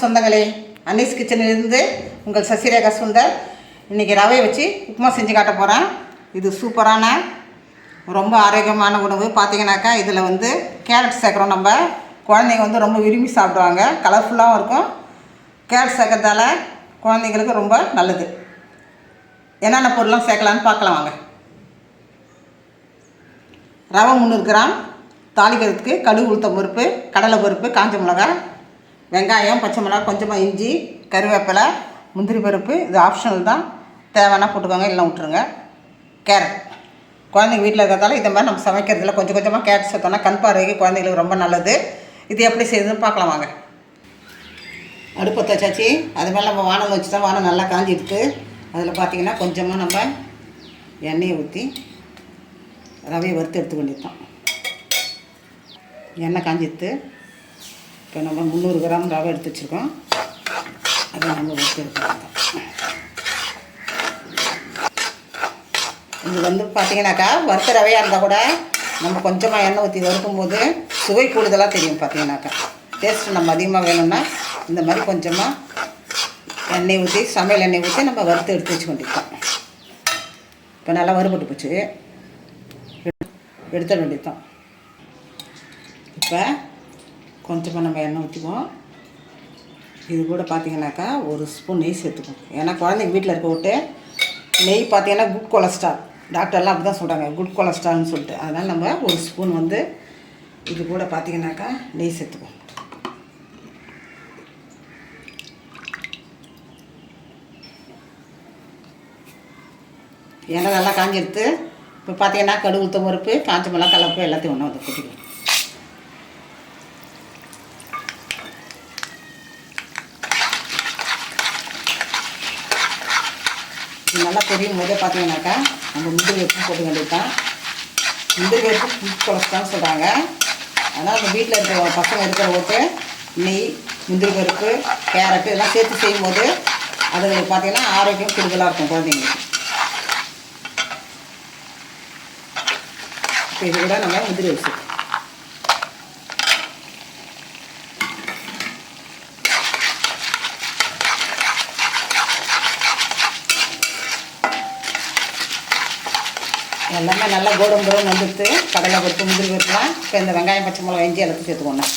சொந்தங்களே, அன்னீஸ் கிச்சனிலிருந்து உங்கள் சசிரேகா சுந்தர். இன்றைக்கி ரவையை வச்சு உப்புமா செஞ்சு காட்ட போகிறேன். இது சூப்பரான ரொம்ப ஆரோக்கியமான உணவு. பார்த்தீங்கன்னாக்கா இதில் கேரட் சேர்க்குறோம். நம்ம குழந்தைங்க ரொம்ப விரும்பி சாப்பிடுவாங்க. கலர்ஃபுல்லாகவும் இருக்கும். கேரட் சேர்க்கறதால குழந்தைங்களுக்கு ரொம்ப நல்லது. என்னென்ன பொருள்லாம் சேர்க்கலான்னு பார்க்கலாம் வாங்க. ரவை 300 கிராம், தாளிக்கிறதுக்கு கடுகு, உளுத்தம் பருப்பு, கடலை பருப்பு, காஞ்ச மிளகாய், வெங்காயம், பச்சை மிளகாய், கொஞ்சமாக இஞ்சி, கருவேப்பிலை, முந்திரி பருப்பு. இது ஆப்ஷனல் தான், தேவைன்னா போட்டுக்கோங்க, இல்லை விட்டுருங்க. கேரட் குழந்தைங்க வீட்டில் இருக்கிறதால இந்த மாதிரி நம்ம சமைக்கிறதுல கொஞ்சம் கொஞ்சமாக கேரட் சேர்த்தோன்னா கண் பார்வைக்கு குழந்தைங்களுக்கு ரொம்ப நல்லது. இது எப்படி செய்யுதுன்னு பார்க்கலாம் வாங்க. அடுப்பத்தை வச்சாச்சு. அது மேலே நம்ம வானல் வச்சுட்டா வானல் நல்லா காஞ்சிடுது. அதில் பார்த்திங்கன்னா கொஞ்சமாக நம்ம எண்ணெயை ஊற்றி ரவையை வறுத்து எடுத்துக்க வேண்டியதுதான். எண்ணெய் காஞ்சிடுது. இப்போ நம்ம 300 கிராம் ரவை எடுத்து வச்சுருக்கோம். அதை நம்ம வறுத்து எடுத்துக்கலாம். இது பார்த்திங்கனாக்கா வறுத்த ரவையாக இருந்தால் கூட நம்ம கொஞ்சமாக எண்ணெய் ஊற்றி வறுக்கும் போது சுவை கூடுதலாக தெரியும். பார்த்திங்கனாக்கா டேஸ்ட்டு நம்ம அதிகமாக வேணும்னா இந்த மாதிரி கொஞ்சமாக எண்ணெய் ஊற்றி, சமையல் எண்ணெய் ஊற்றி நம்ம வறுத்து எடுத்து வச்சு கொண்டிருக்கோம். இப்போ நல்லா வறுபட்டு போச்சு, எடுத்துட வேண்டியதுதான். இப்போ கொஞ்சமாக நம்ம எண்ணெய் ஊற்றிக்குவோம். இது கூட பார்த்திங்கனாக்கா 1 ஸ்பூன் நெய் சேர்த்துக்குவோம். ஏன்னா குழந்தைங்க வீட்டில் இருக்க விட்டு நெய் பார்த்திங்கன்னா குட் கொலஸ்ட்ரால், டாக்டர்லாம் அப்படி தான் சொல்கிறாங்க, குட் கொலஸ்ட்ரால்னு சொல்லிட்டு. அதனால் நம்ம 1 ஸ்பூன் இது கூட பார்த்திங்கனாக்கா நெய் சேர்த்துக்குவோம். எண்ணெய் நல்லா காஞ்சிடுத்து. இப்போ பார்த்தீங்கன்னா கடுகு, உளுத்தம் பருப்பு, காஞ்ச மிளகாய், கலப்பு எல்லாத்தையும் ஒன்றா கொட்டிக்கலாம். இது நல்லா பொரியும் போதே பார்த்தீங்கன்னாக்கா நம்ம முந்திரி பருப்பு போட்டு வேண்டியதுதான். முந்திரி பருப்பு ஃபுட் கொலஸ்ட்ரால்னு சொல்கிறாங்க. அதனால் நம்ம வீட்டில் இருக்கிற பசங்க இருக்கிற போட்டு நெய், முந்திரி பருப்பு, கேரட்டு இதெல்லாம் சேர்த்து செய்யும் போது அது பார்த்திங்கன்னா ஆரோக்கியம் கூடுதலாக இருக்கும் குழந்தைங்களுக்கு. இது கூட நம்ம முந்திரி வச்சு எல்லாமே நல்லா கோடம் கோடம் வந்துடுத்து. கடலை பருப்பு, முந்திரி பருப்புலாம். இப்போ இந்த வெங்காயம், பச்சை மிளகா, இஞ்சி எல்லாத்தையும் சேர்த்துக்கணும்.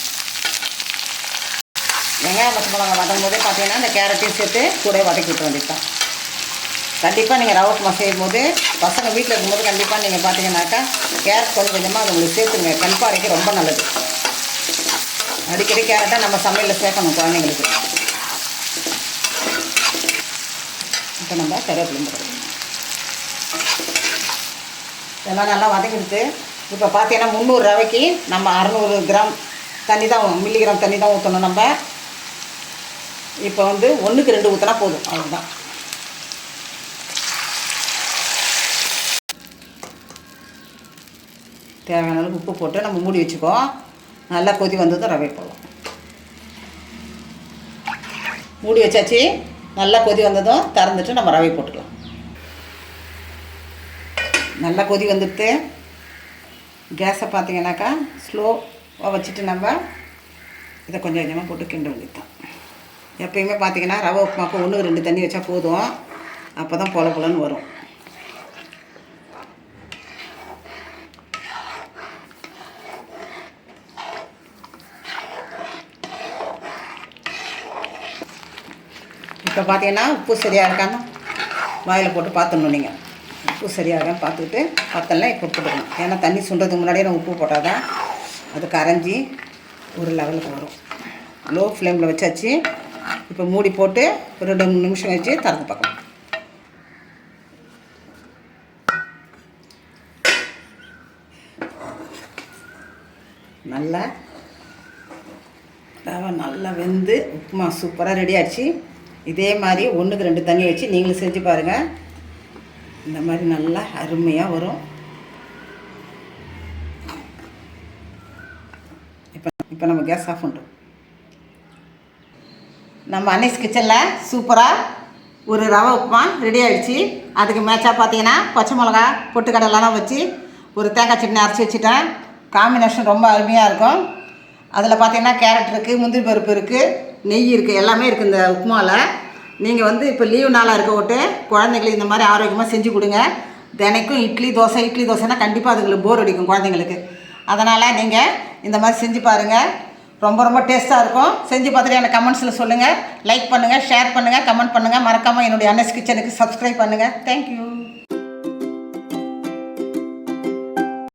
வெங்காயம், பச்சை மிளகா வதங்கும் போதே பார்த்தீங்கன்னா இந்த கேரட்டையும் சேர்த்து கூட வதக்கி விட்டு வேண்டியதுதான். கண்டிப்பாக நீங்கள் ரவை உப்புமா செய்யும் போது பசங்க வீட்டில் இருக்கும்போது கண்டிப்பாக நீங்கள் பார்த்தீங்கன்னாக்கா கேரட் கொஞ்சம் கொஞ்சமாக அது உங்களுக்கு சேர்த்துங்க. கண் பார்வைக்கு ரொம்ப நல்லது. அடிக்கடி கேரட்டை நம்ம சமையலில் சேர்க்கணும் குழந்தைங்களுக்கு. இப்போ நம்ம கருவேப்பிலை போடுறோம். இதெல்லாம் நல்லா வதங்கிடுது. இப்போ பார்த்தீங்கன்னா 300 ரவைக்கு நம்ம 600 கிராம் தண்ணி தான், மில்லிகிராம் தண்ணி தான் ஊற்றணும். நம்ம இப்போ 1க்கு 2 ஊற்றினா போதும், அவ்வளோதான். தேவையான அளவுக்கு உப்பு போட்டு நம்ம மூடி வச்சுக்குவோம். நல்லா கொதி வந்ததும் ரவை போடலாம். மூடி வச்சாச்சு. நல்லா கொதி வந்ததும் திறந்துட்டு நம்ம ரவை போட்டுக்கலாம். நல்லா கொதி வந்துட்டு கேஸை பார்த்திங்கனாக்கா ஸ்லோவாக வச்சுட்டு நம்ம இதை கொஞ்சம் கொஞ்சமாக போட்டு கிண்ட வேண்டியதுதான். எப்பயுமே பார்த்திங்கன்னா ரவை உப்புமாக்கு 1க்கு 2 தண்ணி வச்சா போதும். அப்போ தான் பொல பொலன்னு வரும். இப்போ பார்த்தீங்கன்னா உப்பு சரியாக இருக்கான்னு வாயில் போட்டு பார்த்துடணும். நீங்கள் உப்பு சரியாக இருக்கான்னு பார்த்துக்கிட்டு பத்தலாம் இப்போ போட்டுக்கணும். ஏன்னா தண்ணி சுண்டுறதுக்கு முன்னாடியே நம்ம உப்பு போட்டால் தான் அது கரைஞ்சி ஒரு லெவலுக்கு வரும். லோ ஃப்ளேமில் வச்சாச்சு. இப்போ மூடி போட்டு ஒரு 2-3 நிமிஷம் வச்சு திறந்து பார்க்கலாம். நல்லா ரவை நல்லா வெந்து உப்புமா சூப்பராக ரெடி ஆகிடுச்சு. இதே மாதிரி 1க்கு 2 தண்ணி வச்சு நீங்களும் செஞ்சு பாருங்கள். இந்த மாதிரி நல்லா அருமையாக வரும். இப்போ நம்ம கேஸ் ஆஃப் பண்ணுறோம். நம்ம அன்னீஸ் கிச்சனில் சூப்பராக ஒரு ரவை உப்புமா ரெடி ஆகிடுச்சு. அதுக்கு மேட்சாக பார்த்தீங்கன்னா பச்சை மிளகா, பொட்டுக்கடலாம் வச்சு ஒரு தேங்காய் சட்னி அரைச்சி வச்சுட்டேன். காம்பினேஷன் ரொம்ப அருமையாக இருக்கும். அதில் பார்த்தீங்கன்னா கேரட் இருக்குது, முந்திரி பருப்பு இருக்குது, நெய் இருக்குது, எல்லாமே இருக்குது இந்த உப்புமாவில். நீங்கள் வந்து இப்போ லீவு நாளாக இருக்க விட்டு குழந்தைங்களுக்கு இந்த மாதிரி ஆரோக்கியமாக செஞ்சு கொடுங்க. தினைக்கும் இட்லி தோசைனா கண்டிப்பாக அதுங்களுக்கு போர் அடிக்கும் குழந்தைங்களுக்கு. அதனால் நீங்கள் இந்த மாதிரி செஞ்சு பாருங்கள். ரொம்ப ரொம்ப டேஸ்ட்டாக இருக்கும். செஞ்சு பார்த்துட்டு எனக்கு கமெண்ட்ஸில் சொல்லுங்கள். லைக் பண்ணுங்கள், ஷேர் பண்ணுங்கள், கமெண்ட் பண்ணுங்கள். மறக்காமல் என்னுடைய அன்னஸ் கிச்சனுக்கு சப்ஸ்கிரைப் பண்ணுங்கள். தேங்க்யூ.